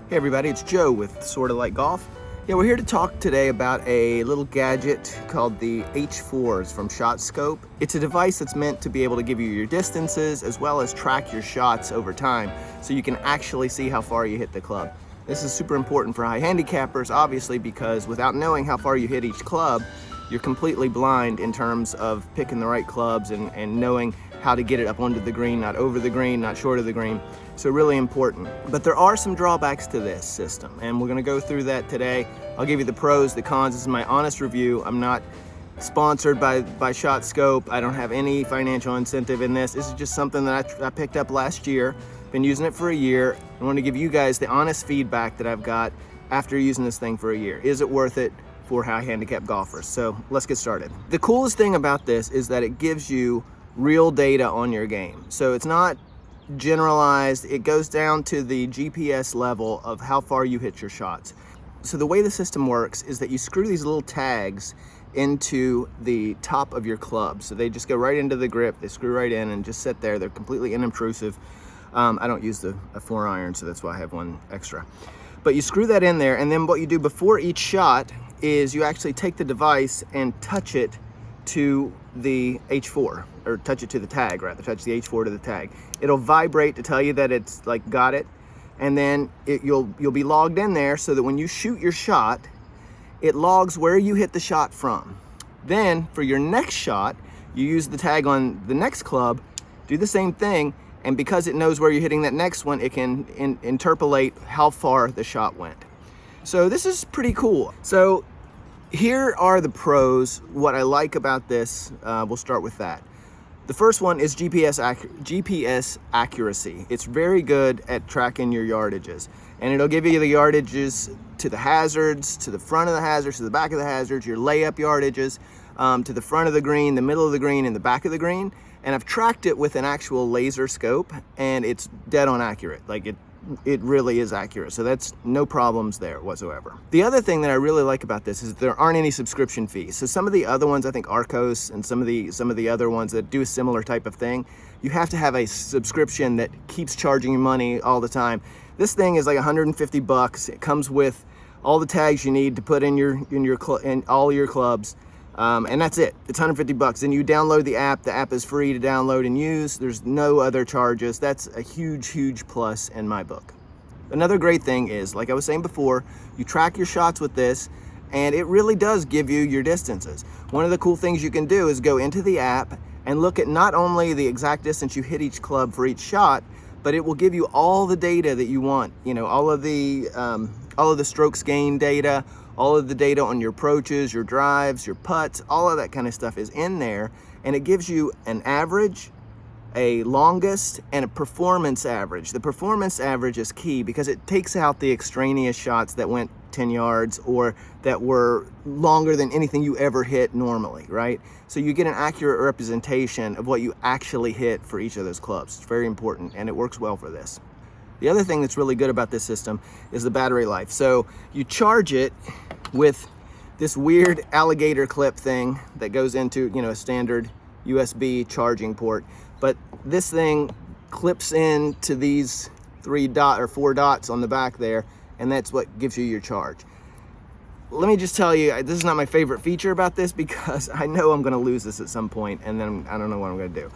Hey everybody, it's Joe with Sorta Like Golf. Yeah, we're here to talk today about a little gadget called the H4s from ShotScope. It's a device that's meant to be able to give you your distances as well as track your shots over time so you can actually see how far you hit the club. This is super important for high handicappers, obviously, because without knowing how far you hit each club, you're completely blind in terms of picking the right clubs and knowing how to get it up onto the green, not over the green, not short of the green. So really important. But there are some drawbacks to this system, and we're gonna go through that today. I'll give you the pros, the cons. This is my honest review. I'm not sponsored by ShotScope. I don't have any financial incentive in this. This is just something that I picked up last year. Been using it for a year. I want to give you guys the honest feedback that I've got after using this thing for a year. Is it worth it for high handicap golfers? So let's get started. The coolest thing about this is that it gives you real data on your game. So it's not generalized. It goes down to the GPS level of how far you hit your shots. So the way the system works is that you screw these little tags into the top of your club. So they just go right into the grip, they screw right in and just sit there. They're completely unobtrusive. I don't use a 4-iron, so that's why I have one extra. But you screw that in there, and then what you do before each shot is you actually take the device and touch it to the H4, or touch it to the tag, rather, touch the H4 to the tag. It'll vibrate to tell you that it's like got it, and then you'll be logged in there so that when you shoot your shot, it logs where you hit the shot from. Then for your next shot, you use the tag on the next club, do the same thing, and because it knows where you're hitting that next one, it can interpolate how far the shot went. So this is pretty cool. So here are the pros. What I like about this, we'll start with that. The first one is GPS accuracy. It's very good at tracking your yardages, and it'll give you the yardages to the hazards, to the front of the hazards, to the back of the hazards, your layup yardages, to the front of the green, the middle of the green, and the back of the green. And I've tracked it with an actual laser scope, and it's dead on accurate. Like it really is accurate. So that's no problems there whatsoever. The other thing that I really like about this is that there aren't any subscription fees. So some of the other ones, I think Arccos and some of the other ones that do a similar type of thing, you have to have a subscription that keeps charging you money all the time. This thing is like 150 bucks. It comes with all the tags you need to put in all your clubs. And that's it. It's 150 bucks. Then you download the app. The app is free to download and use. There's no other charges. That's a huge, huge plus in my book. Another great thing is, like I was saying before, you track your shots with this, and it really does give you your distances. One of the cool things you can do is go into the app and look at not only the exact distance you hit each club for each shot, but it will give you all the data that you want. You know, all of the strokes gained data, all of the data on your approaches, your drives, your putts, all of that kind of stuff is in there, and it gives you an average, a longest, and a performance average. The performance average is key because it takes out the extraneous shots that went 10 yards or that were longer than anything you ever hit normally, right? So you get an accurate representation of what you actually hit for each of those clubs. It's very important, and it works well for this. The other thing that's really good about this system is the battery life. So you charge it with this weird alligator clip thing that goes into, you know, a standard USB charging port. But this thing clips in to these 4 dots on the back there, and that's what gives you your charge. Let me just tell you, this is not my favorite feature about this because I know I'm gonna lose this at some point, and then I don't know what I'm gonna do.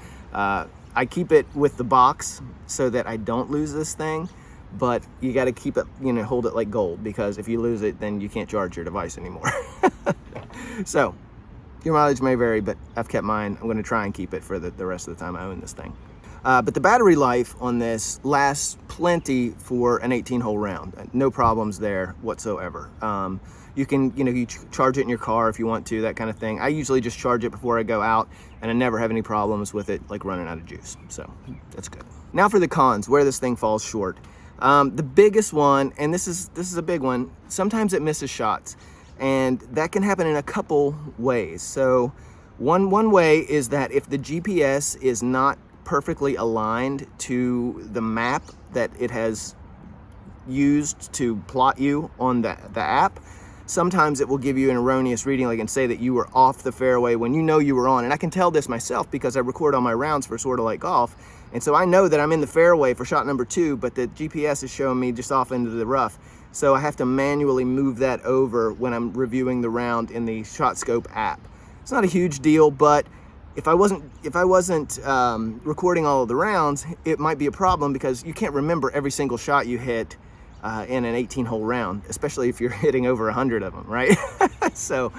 I keep it with the box so that I don't lose this thing, but you got to keep it, you know, hold it like gold, because if you lose it, then you can't charge your device anymore. So your mileage may vary, but I've kept mine. I'm going to try and keep it for the rest of the time I own this thing. But the battery life on this lasts plenty for an 18-hole round. No problems there whatsoever. You can, you know, you charge it in your car if you want to, that kind of thing. I usually just charge it before I go out, and I never have any problems with it, like running out of juice. So that's good. Now for the cons, where this thing falls short. The biggest one, and this is a big one, sometimes it misses shots, and that can happen in a couple ways. So one way is that if the GPS is not perfectly aligned to the map that it has used to plot you on the app, sometimes it will give you an erroneous reading, like, and say that you were off the fairway when you know you were on. And I can tell this myself because I record all my rounds for Sorta Like Golf, And so I know that I'm in the fairway for shot number 2, but the GPS is showing me just off into the rough. So I have to manually move that over when I'm reviewing the round in the ShotScope app. It's not a huge deal, but if I wasn't recording all of the rounds, it might be a problem because you can't remember every single shot you hit in an 18-hole round, especially if you're hitting over 100 of them, right? So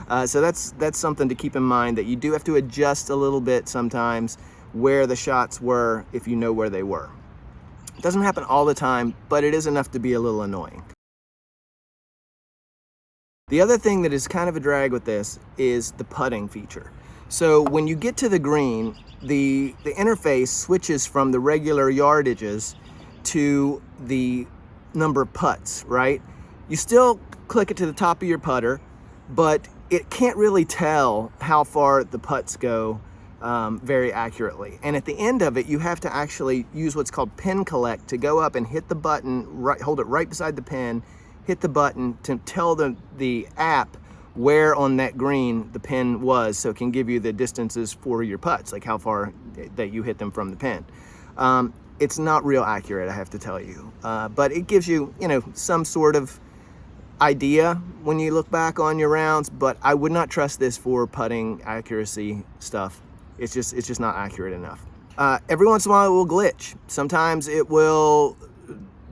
that's something to keep in mind, that you do have to adjust a little bit sometimes where the shots were if you know where they were. It doesn't happen all the time, but it is enough to be a little annoying. The other thing that is kind of a drag with this is the putting feature. So when you get to the green, the interface switches from the regular yardages to the number of putts, right? You still click it to the top of your putter, but it can't really tell how far the putts go very accurately. And at the end of it, you have to actually use what's called pin collect to go up and hit the button, hold it right beside the pin, hit the button to tell the app where on that green the pin was, so it can give you the distances for your putts, like how far that you hit them from the pin. It's not real accurate, I have to tell you, but it gives you, some sort of idea when you look back on your rounds, but I would not trust this for putting accuracy stuff. It's just not accurate enough. Every once in a while it will glitch. Sometimes it will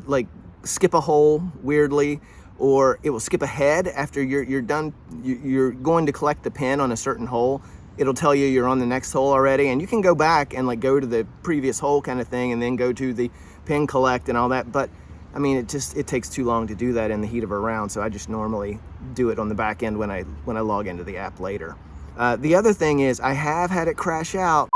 like skip a hole weirdly, or it will skip ahead after you're done. You're going to collect the pin on a certain hole. It'll tell you you're on the next hole already, and you can go back and like go to the previous hole kind of thing, and then go to the pin collect and all that. But I mean, it takes too long to do that in the heat of a round, so I just normally do it on the back end when I log into the app later. The other thing is I have had it crash out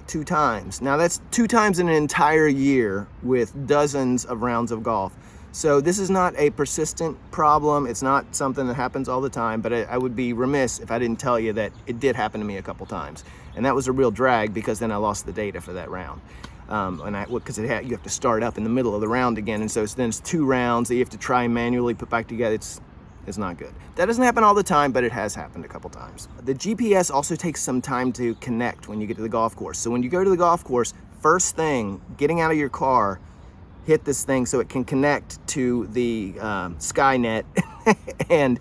2 times. Now that's 2 times in an entire year with dozens of rounds of golf. So this is not a persistent problem. It's not something that happens all the time, but I would be remiss if I didn't tell you that it did happen to me a couple times. And that was a real drag, because then I lost the data for that round. Because you have to start up in the middle of the round again, and so then it's 2 rounds that you have to try and manually put back together. It's not good. That doesn't happen all the time, but it has happened a couple times. The GPS also takes some time to connect when you get to the golf course. So when you go to the golf course, first thing, getting out of your car, hit this thing so it can connect to the Skynet and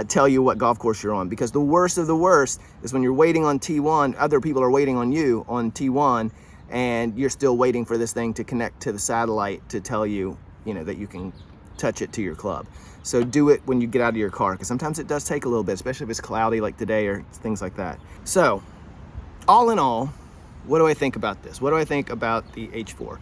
tell you what golf course you're on. Because the worst of the worst is when you're waiting on T1, other people are waiting on you on T1, and you're still waiting for this thing to connect to the satellite to tell you, that you can touch it to your club. So do it when you get out of your car, because sometimes it does take a little bit, especially if it's cloudy like today or things like that. So all in all, what do I think about this? What do I think about the H4?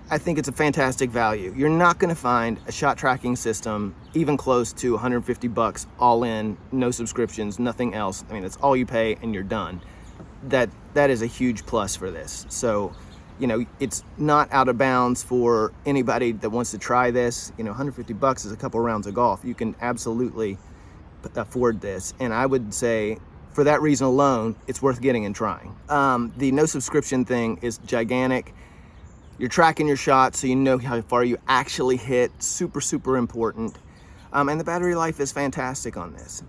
I think it's a fantastic value. You're not going to find a shot tracking system even close to 150 bucks all in, no subscriptions, nothing else. I mean, that's all you pay and you're done. That is a huge plus for this. So, it's not out of bounds for anybody that wants to try this. 150 bucks is a couple rounds of golf. You can absolutely afford this. And I would say, for that reason alone, it's worth getting and trying. The no subscription thing is gigantic. You're tracking your shots, so you know how far you actually hit. Super, super important. And the battery life is fantastic on this.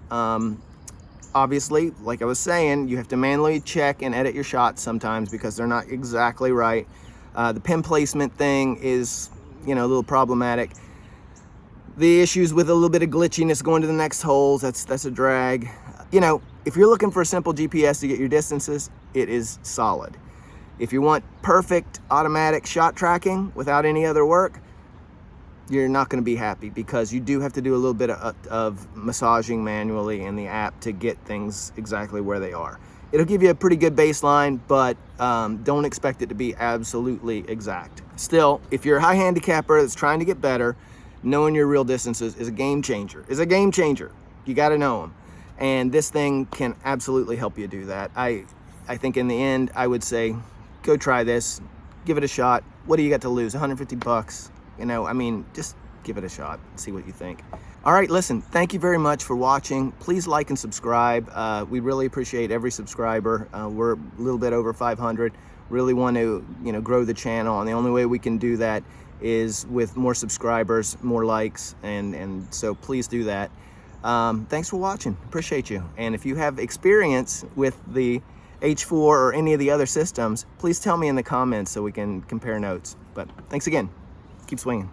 Obviously, like I was saying, you have to manually check and edit your shots sometimes because they're not exactly right. The pin placement thing is, a little problematic. The issues with a little bit of glitchiness going to the next holes, that's a drag. If you're looking for a simple GPS to get your distances, it is solid. If you want perfect automatic shot tracking without any other work, you're not going to be happy, because you do have to do a little bit of massaging manually in the app to get things exactly where they are. It'll give you a pretty good baseline, but don't expect it to be absolutely exact. Still, if you're a high handicapper that's trying to get better, knowing your real distances is a game changer. You got to know them. And this thing can absolutely help you do that. I think in the end, I would say, go try this, give it a shot. What do you got to lose? 150 bucks. Just give it a shot, see what you think. All right, listen, thank you very much for watching. Please like and subscribe. We really appreciate every subscriber. We're a little bit over 500. Really want to, grow the channel, and the only way we can do that is with more subscribers, more likes, and so please do that. Thanks for watching. Appreciate you. And if you have experience with the H4 or any of the other systems, please tell me in the comments so we can compare notes. But thanks again. Keep swinging.